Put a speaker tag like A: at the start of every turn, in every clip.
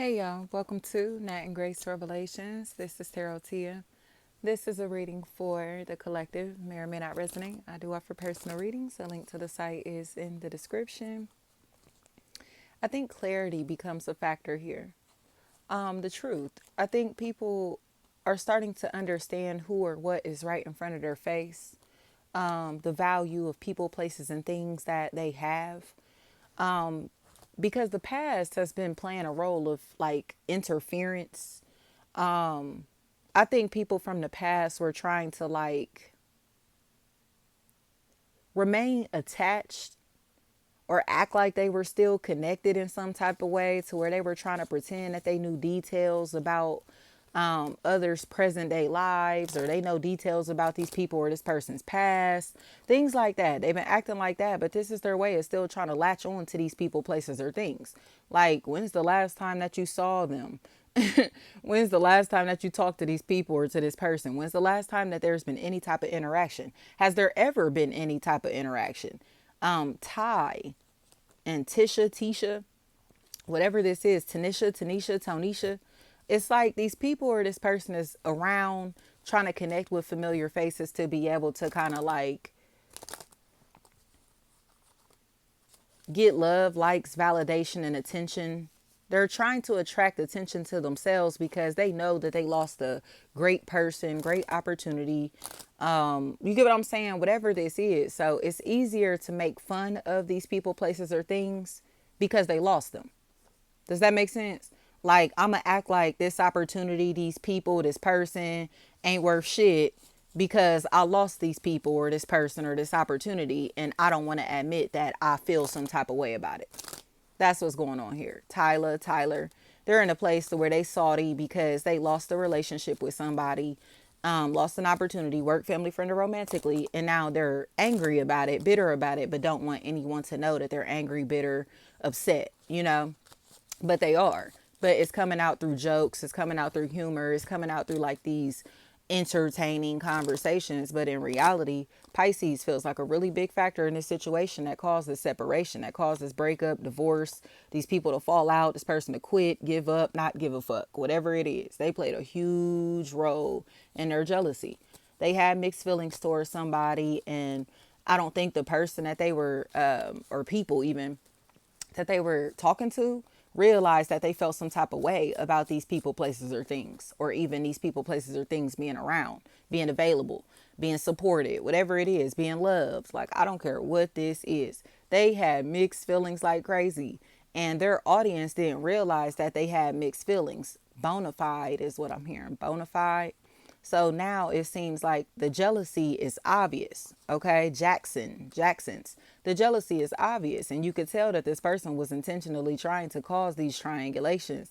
A: Hey y'all, welcome to Nat and Grace Revelations. This is Tarot Tia. This is a reading for the collective, may or may not resonate. I do offer personal readings. A link to the site is in the description. I think clarity becomes a factor here. The truth. I think people are starting to understand who or what is right in front of their face. The value of people, places, and things that they have. Because the past has been playing a role of like interference. I think people from the past were trying to like remain attached or act like they were still connected in some type of way, to where they were trying to pretend that they knew details about others' present day lives, or they know details about these people or this person's past, things like that. They've been acting like that, but this is their way of still trying to latch on to these people, places, or things. Like, when's the last time that you saw them? When's the last time that you talked to these people or to this person? When's the last time that there's been any type of interaction? Has there ever been any type of interaction? Ty and Tisha, whatever this is, Tanisha, Tonisha, it's like these people or this person is around trying to connect with familiar faces to be able to kind of like get love, likes, validation, and attention. They're trying to attract attention to themselves because they know that they lost a great person, great opportunity. You get what I'm saying? Whatever this is. So it's easier to make fun of these people, places, or things because they lost them. Does that make sense? Like, I'm going to act like this opportunity, these people, this person ain't worth shit because I lost these people or this person or this opportunity, and I don't want to admit that I feel some type of way about it. That's what's going on here. Tyler, they're in a place to where they salty because they lost a relationship with somebody, lost an opportunity, work, family, friend, or romantically, and now they're angry about it, bitter about it, but don't want anyone to know that they're angry, bitter, upset, but they are. But it's coming out through jokes, it's coming out through humor, it's coming out through like these entertaining conversations. But in reality, Pisces feels like a really big factor in this situation that causes separation, that causes breakup, divorce, these people to fall out, this person to quit, give up, not give a fuck, whatever it is. They played a huge role in their jealousy. They had mixed feelings towards somebody, and I don't think the person that they were, or people even, that they were talking to realized that they felt some type of way about these people, places, or things, or even these people, places, or things being around, being available, being supported, whatever it is, being loved. Like, I don't care what this is. They had mixed feelings like crazy, and their audience didn't realize that they had mixed feelings. Bona fide is what I'm hearing. Bona fide. So now it seems like the jealousy is obvious. Okay, Jackson's. The jealousy is obvious, and you could tell that this person was intentionally trying to cause these triangulations.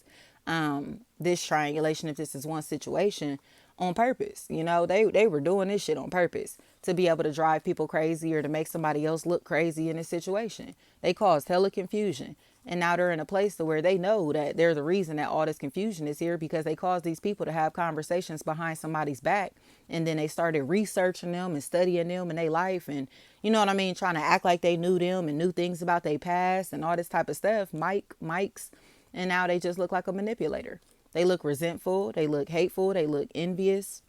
A: This triangulation, if this is one situation, on purpose. They were doing this shit on purpose to be able to drive people crazy or to make somebody else look crazy in this situation. They caused hella confusion. And now they're in a place to where they know that they're the reason that all this confusion is here, because they caused these people to have conversations behind somebody's back. And then they started researching them and studying them and their life. And you know what I mean? Trying to act like they knew them and knew things about their past and all this type of stuff. Mikes. And now they just look like a manipulator. They look resentful. They look hateful. They look envious.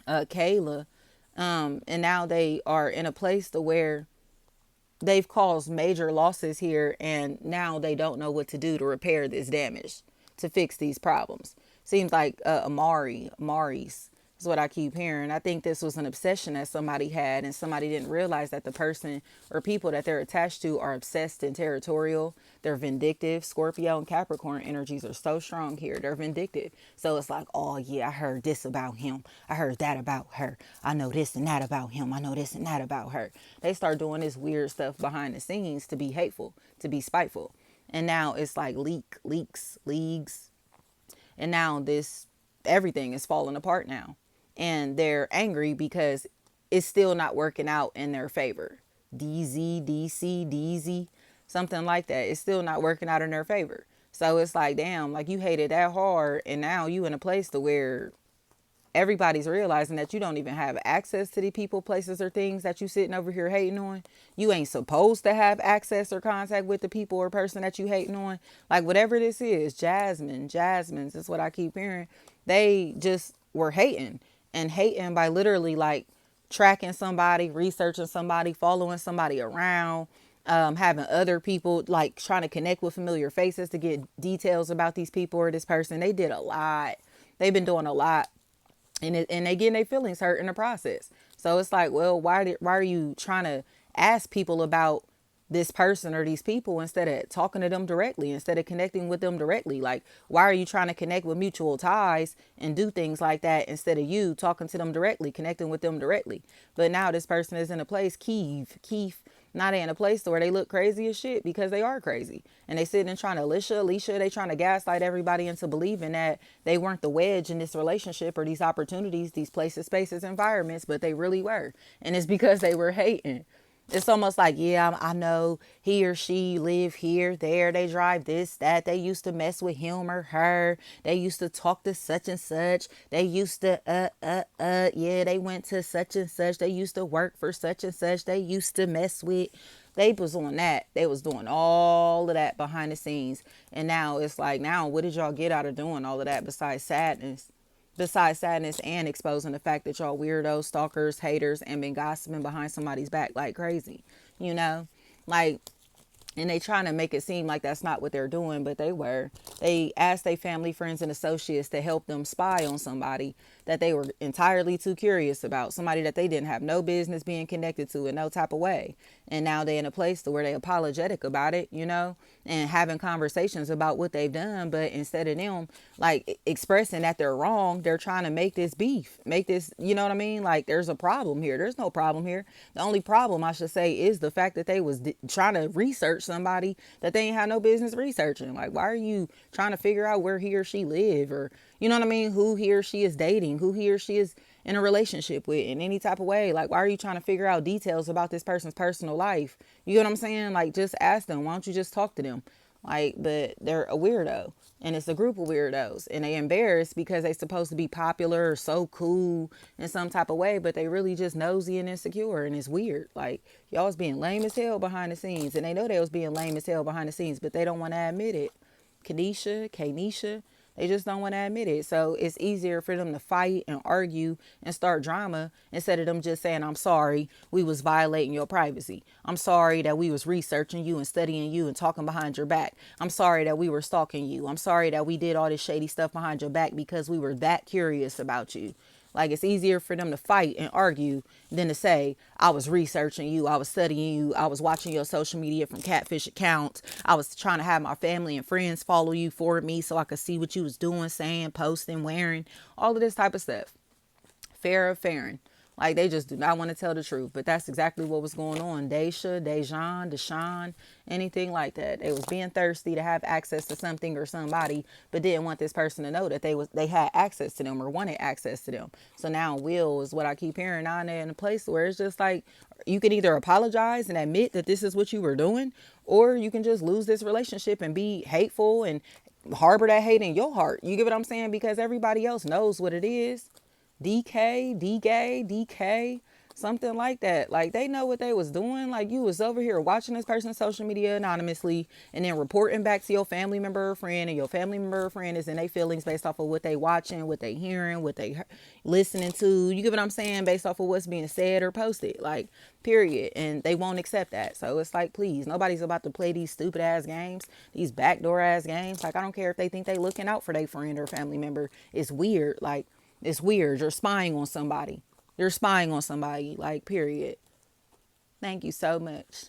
A: Kayla. And now they are in a place to where they've caused major losses here, and now they don't know what to do to repair this damage, to fix these problems. Seems like Maurice is what I keep hearing. I think this was an obsession that somebody had, and somebody didn't realize that the person or people that they're attached to are obsessed and territorial. They're vindictive. Scorpio and Capricorn energies are so strong here. They're vindictive. So it's like, oh yeah, I heard this about him. I heard that about her. I know this and that about him. I know this and that about her. They start doing this weird stuff behind the scenes to be hateful, to be spiteful. And now it's like leaks, leagues. And now this, everything is falling apart now. And they're angry because it's still not working out in their favor. DZ, something like that. It's still not working out in their favor. So it's like, damn, like you hated that hard, and now you in a place to where everybody's realizing that you don't even have access to the people, places, or things that you sitting over here hating on. You ain't supposed to have access or contact with the people or person that you hating on. Like whatever this is, Jasmine's is what I keep hearing. They just were hating and hating by literally like tracking somebody, researching somebody, following somebody around, having other people like trying to connect with familiar faces to get details about these people or this person. They did a lot. They've been doing a lot, and they getting their feelings hurt in the process. So it's like, well, why are you trying to ask people about this person or these people instead of talking to them directly, instead of connecting with them directly? Like, why are you trying to connect with mutual ties and do things like that instead of you talking to them directly, connecting with them directly? But now this person is in a place, Keith, not in a place where they look crazy as shit because they are crazy. And they sitting and trying to Alicia, they trying to gaslight everybody into believing that they weren't the wedge in this relationship or these opportunities, these places, spaces, environments, but they really were. And it's because they were hating. It's almost like, yeah, I know he or she live here, there, they drive this, that. They used to mess with him or her. They used to talk to such and such. They used to, yeah, they went to such and such. They used to work for such and such. They used to mess with. They was on that. They was doing all of that behind the scenes. And now it's like, now what did y'all get out of doing all of that besides sadness? Besides sadness and exposing the fact that y'all weirdos, stalkers, haters, and been gossiping behind somebody's back like crazy, you know? Like, and they trying to make it seem like that's not what they're doing, but they were. They asked their family, friends, and associates to help them spy on somebody that they were entirely too curious about, somebody that they didn't have no business being connected to in no type of way. And now they're in a place to where they apologetic about it, you know, and having conversations about what they've done. But instead of them like expressing that they're wrong, they're trying to make this beef, make this, you know what I mean? Like there's a problem here. There's no problem here. The only problem, I should say, is the fact that they was trying to research somebody that they ain't had no business researching. Like, why are you trying to figure out where he or she live, or you know what I mean, who he or she is dating, who he or she is in a relationship with in any type of way? Like, why are you trying to figure out details about this person's personal life? You know what I'm saying? Like, just ask them. Why don't you just talk to them? Like, but they're a weirdo, and it's a group of weirdos, and they embarrassed because they supposed to be popular or so cool in some type of way, but they really just nosy and insecure, and it's weird. Like, y'all was being lame as hell behind the scenes, and they know they was being lame as hell behind the scenes, but they don't want to admit it. Kanisha, they just don't want to admit it. So it's easier for them to fight and argue and start drama instead of them just saying, I'm sorry, we was violating your privacy. I'm sorry that we was researching you and studying you and talking behind your back. I'm sorry that we were stalking you. I'm sorry that we did all this shady stuff behind your back because we were that curious about you. Like, it's easier for them to fight and argue than to say, I was researching you, I was studying you, I was watching your social media from catfish accounts, I was trying to have my family and friends follow you for me so I could see what you was doing, saying, posting, wearing, all of this type of stuff. Farrah Farron. Like, they just do not want to tell the truth. But that's exactly what was going on. Deshaun, anything like that. They was being thirsty to have access to something or somebody, but didn't want this person to know that they had access to them or wanted access to them. So now Will is what I keep hearing on there, in a place where it's just like, you can either apologize and admit that this is what you were doing, or you can just lose this relationship and be hateful and harbor that hate in your heart. You get what I'm saying? Because everybody else knows what it is. DK, something like that. Like, they know what they was doing. Like, you was over here watching this person's social media anonymously and then reporting back to your family member or friend, and your family member or friend is in their feelings based off of what they watching, what they hearing, what they listening to. You get what I'm saying? Based off of what's being said or posted. Like, period. And they won't accept that. So it's like, please, nobody's about to play these stupid ass games, these backdoor ass games. Like, I don't care if they think they looking out for their friend or family member. It's weird. Like, it's weird. You're spying on somebody. You're spying on somebody, like, period. Thank you so much.